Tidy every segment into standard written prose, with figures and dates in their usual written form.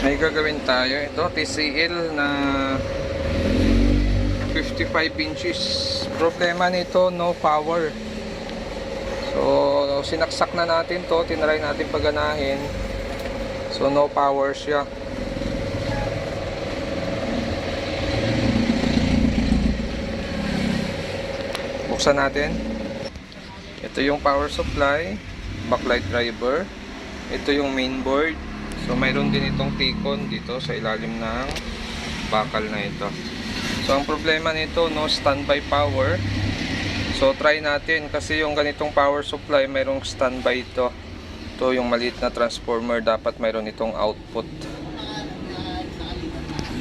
May gagawin tayo. Ito, TCL na 55 inches. Problema nito, no power. So, sinaksak na natin to. Tinry natin paganahin. So, no power siya. Buksan natin. Ito yung power supply, backlight driver. Ito yung main board. So mayroon din itong T-con dito sa ilalim ng bakal na ito. So ang problema nito, no standby power. So try natin kasi yung ganitong power supply mayroong standby ito. Ito yung maliit na transformer, dapat mayroon itong output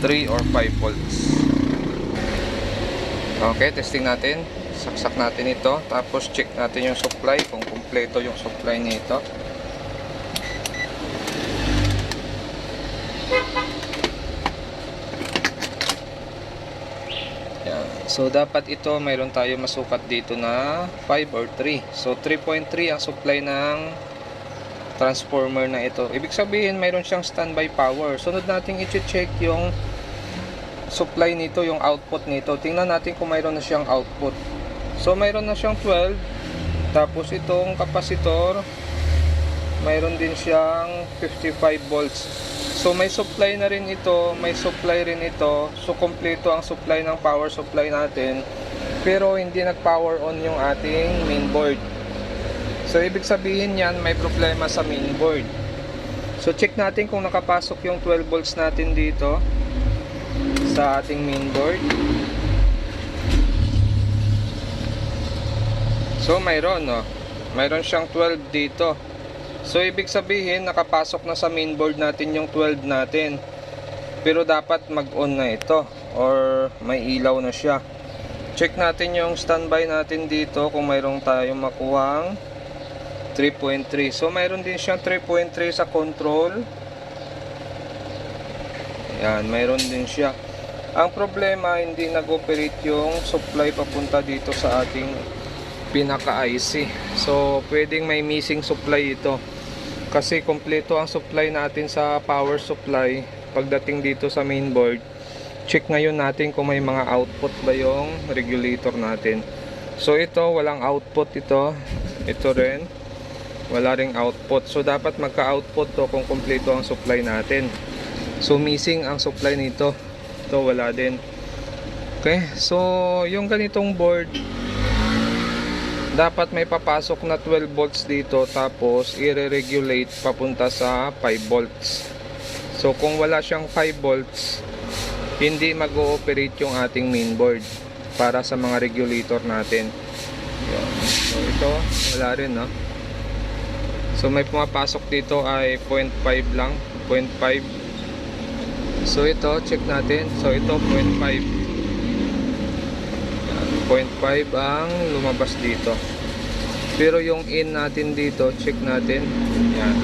3 or 5 volts. Okay, testing natin. Saksak natin ito, tapos check natin yung supply kung kumpleto yung supply nito. Yan. So dapat ito mayroon tayo masukat dito na 5 or 3. So 3.3 ang supply ng transformer na ito. Ibig sabihin mayroon siyang standby power. Sunod natin i-check yung supply nito, yung output nito. Tingnan natin kung mayroon na siyang output. So mayroon na siyang 12. Tapos itong kapasitor mayroon din siyang 55 volts. So may supply na rin ito, may supply rin ito. So kompleto ang supply ng power supply natin. Pero hindi nag-power on yung ating main board. So ibig sabihin yan, may problema sa main board. So check natin kung nakapasok yung 12 volts natin dito sa ating main board. So mayroon, no? Mayroon siyang 12 dito. So ibig sabihin nakapasok na sa main board natin yung 12 natin. Pero dapat mag-on na ito or may ilaw na siya. Check natin yung standby natin dito kung mayroong tayong makuhang 3.3. So mayroon din siyang 3.3 sa control. Yan, mayroon din siya. Ang problema, hindi nag-operate yung supply papunta dito sa ating pinaka-IC. So pwedeng may missing supply ito. Kasi kompleto ang supply natin sa power supply. Pagdating dito sa main board, check ngayon natin kung may mga output ba yung regulator natin. So ito, walang output ito. Ito rin, wala ring output. So dapat magka-output to kung kompleto ang supply natin. So missing ang supply nito. Ito wala din. Okay, so yung ganitong board, dapat may papasok na 12 volts dito, tapos i-regulate papunta sa 5 volts. So kung wala siyang 5 volts, hindi mag-ooperate yung ating main board para sa mga regulator natin. So ito, wala rin, no? So may pumapasok dito ay 0.5 lang, 0.5. So ito, check natin. So ito 0.5. 0.5 ang lumabas dito. Pero yung in natin dito, check natin. Yan.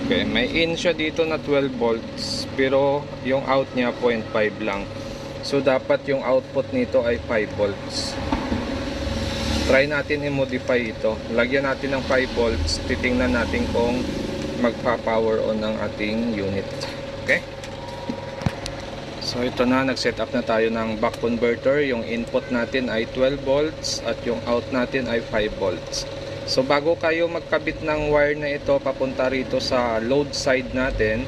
Okay, may in siya dito na 12 volts, pero yung out niya 0.5 lang. So dapat yung output nito ay 5 volts. Try natin i-modify ito. Lagyan natin ng 5 volts. Titingnan natin kung magpa-power on ng ating unit. Okay? So ito na, nag-set up na tayo ng buck converter. Yung input natin ay 12 volts at yung out natin ay 5 volts. So bago kayo magkabit ng wire na ito papunta rito sa load side natin,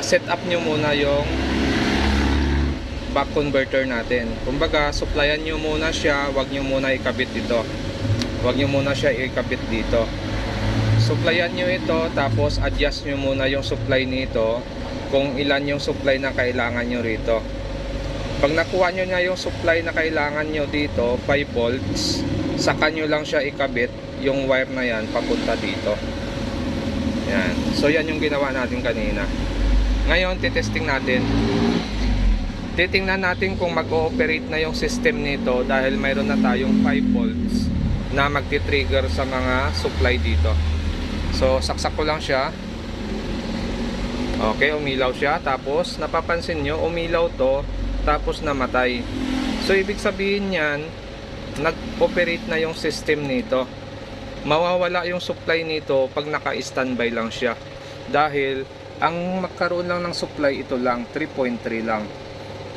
set up nyo muna yung buck converter natin. Kumbaga, supplyan nyo muna siya, wag nyo muna ikabit dito. Wag nyo muna siya ikabit dito. Supplyan nyo ito, tapos adjust nyo muna yung supply nito kung ilan yung supply na kailangan nyo rito. Pag nakuha nyo na yung supply na kailangan nyo dito, 5 volts, saka nyo lang siya ikabit yung wire na yan papunta dito. Yan. So yan yung ginawa natin kanina. Ngayon titesting natin. Titingnan natin kung mag-ooperate na yung system nito dahil mayroon na tayong 5 volts na magti-trigger sa mga supply dito. So saksak ko lang siya. Okay, umilaw siya. Tapos napapansin nyo, umilaw to, tapos namatay. So ibig sabihin yan, nag-operate na yung system nito. mawawala yung supply nito pag naka-standby lang siya. Dahil ang magkaroon lang ng supply ito lang 3.3 lang.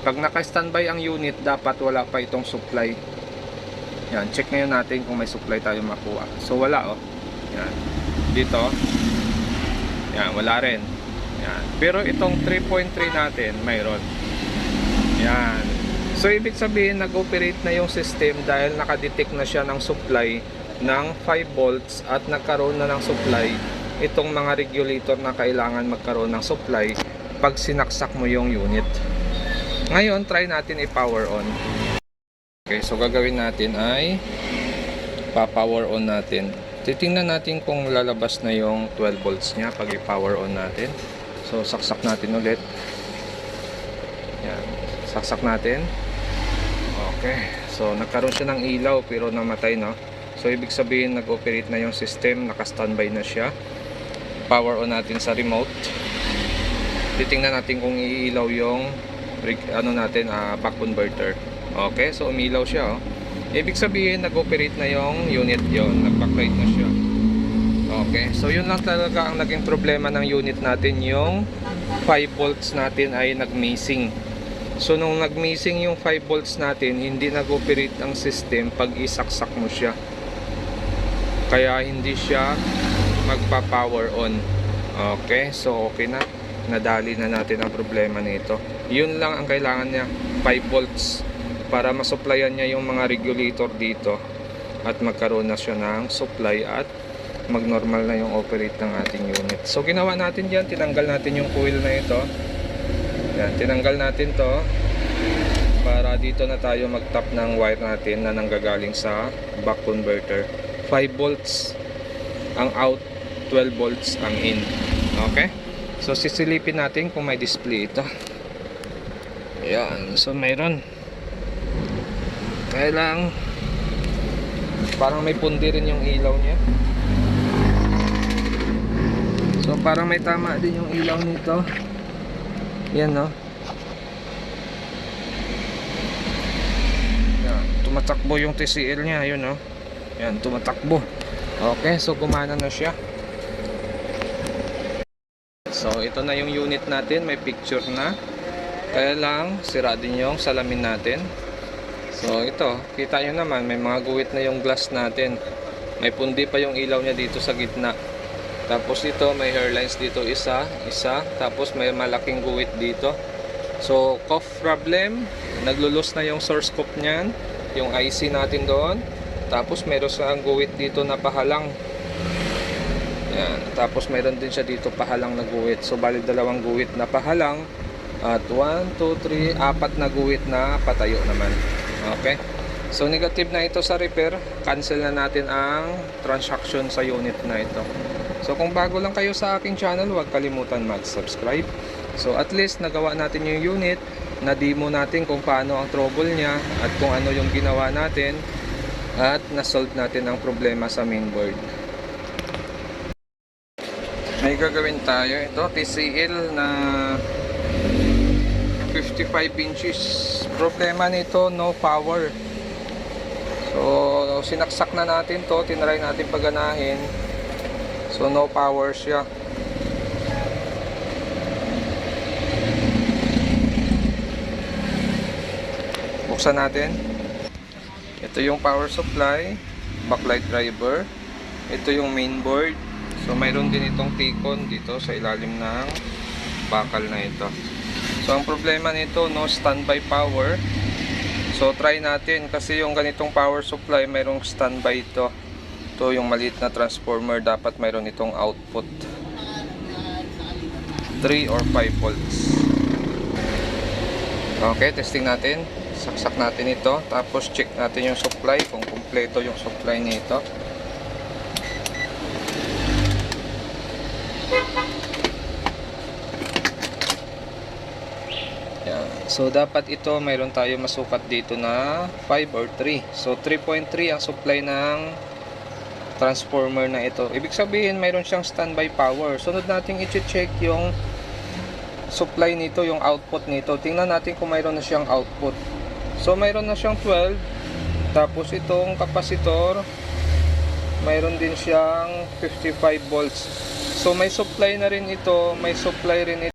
Pag naka-standby ang unit, dapat wala pa itong supply. Yan, check ngayon natin kung may supply tayo makuha. So wala oh. Yan. Dito. Yan, wala rin. Yan. Pero itong 3.3 natin, mayroon. Yan. So ibig sabihin nag-operate na yung system dahil nakadetect na siya ng supply ng 5 volts at nagkaroon na ng supply itong mga regulator na kailangan magkaroon ng supply pag sinaksak mo yung unit. Ngayon, try natin i-power on. Okay, so gagawin natin ay pa-power on natin. Titingnan natin kung lalabas na yung 12 volts niya pag i-power on natin. So saksak natin ulit. Yan, saksak natin. Okay, so nagkaroon siya ng ilaw pero namatay, no? So ibig sabihin nag-operate na yung system, naka-standby na siya. Power on natin sa remote. Titingnan natin kung iilaw yung back converter. Okay, so umilaw siya, oh. Ibig sabihin nag-operate na yung unit yon, nag-backlight na siya. Okay, so yun lang talaga ang naging problema ng unit natin, yung 5 volts natin ay nag-missing. So nung nag-missing yung 5 volts natin, hindi nag-operate ang system pag isaksak mo siya. Kaya hindi siya magpa-power on. Okay, so okay na. Nadali na natin ang problema nito. Yun lang ang kailangan niya, 5 volts. Para masupplyan niya yung mga regulator dito at magkaroon na siya ng supply at magnormal na yung operate ng ating unit. So ginawa natin dyan, tinanggal natin yung coil na ito. Yan, tinanggal natin to para dito na tayo mag-tap ng wire natin na nanggagaling sa back converter. 5 volts ang out, 12 volts ang in. Okay, so sisilipin natin kung may display ito. Yan, so mayroon. Kaya lang parang may pundi rin yung ilaw niya. So parang may tama din yung ilaw nito. Yan, no? Yan, tumatakbo yung TCL niya, yun, no? Yan, tumatakbo. Okay, so gumana na siya. So ito na yung unit natin, may picture na. Kaya lang sira din yung salamin natin. So ito, kita nyo naman, may mga guwit na yung glass natin. May pundi pa yung ilaw niya dito sa gitna. Tapos ito, may hairlines dito isa. Tapos may malaking guwit dito. So, cough problem. Naglulus na yung source cough niyan. Yung IC natin doon. Tapos meron siyang guwit dito na pahalang. Yan. Tapos meron din siya dito pahalang na guwit. So, bali dalawang guwit na pahalang. At 1, 2, 3, 4 na guwit na patayo naman. Okay, so negative na ito sa repair. Cancel na natin ang transaction sa unit na ito. So kung bago lang kayo sa aking channel, huwag kalimutan mag-subscribe. So at least nagawa natin yung unit, na-demo natin kung paano ang trouble niya at kung ano yung ginawa natin, at na-solve natin ang problema sa mainboard. May gagawin tayo. Ito TCL na 55 inches. Problema nito, no power. So sinaksak na natin to, tinry natin paganahin. So no power siya. Buksan natin. Ito yung power supply, backlight driver. Ito yung mainboard. So mayroon din itong T-con dito sa ilalim ng bakal na ito. So ang problema nito, no standby power. So try natin kasi yung ganitong power supply mayroong standby ito. Ito yung maliit na transformer, dapat mayroon itong output 3 or 5 volts. Okay, testing natin. Saksak natin ito, tapos check natin yung supply kung kumpleto yung supply nito. So dapat ito mayroon tayo masukat dito na 5 or 3. So 3.3 ang supply ng transformer na ito. Ibig sabihin mayroon siyang standby power. Sunod nating i-check yung supply nito, yung output nito. Tingnan natin kung mayroon na siyang output. So mayroon na siyang 12. Tapos itong kapasitor mayroon din siyang 55 volts. So may supply na rin ito, may supply rin ito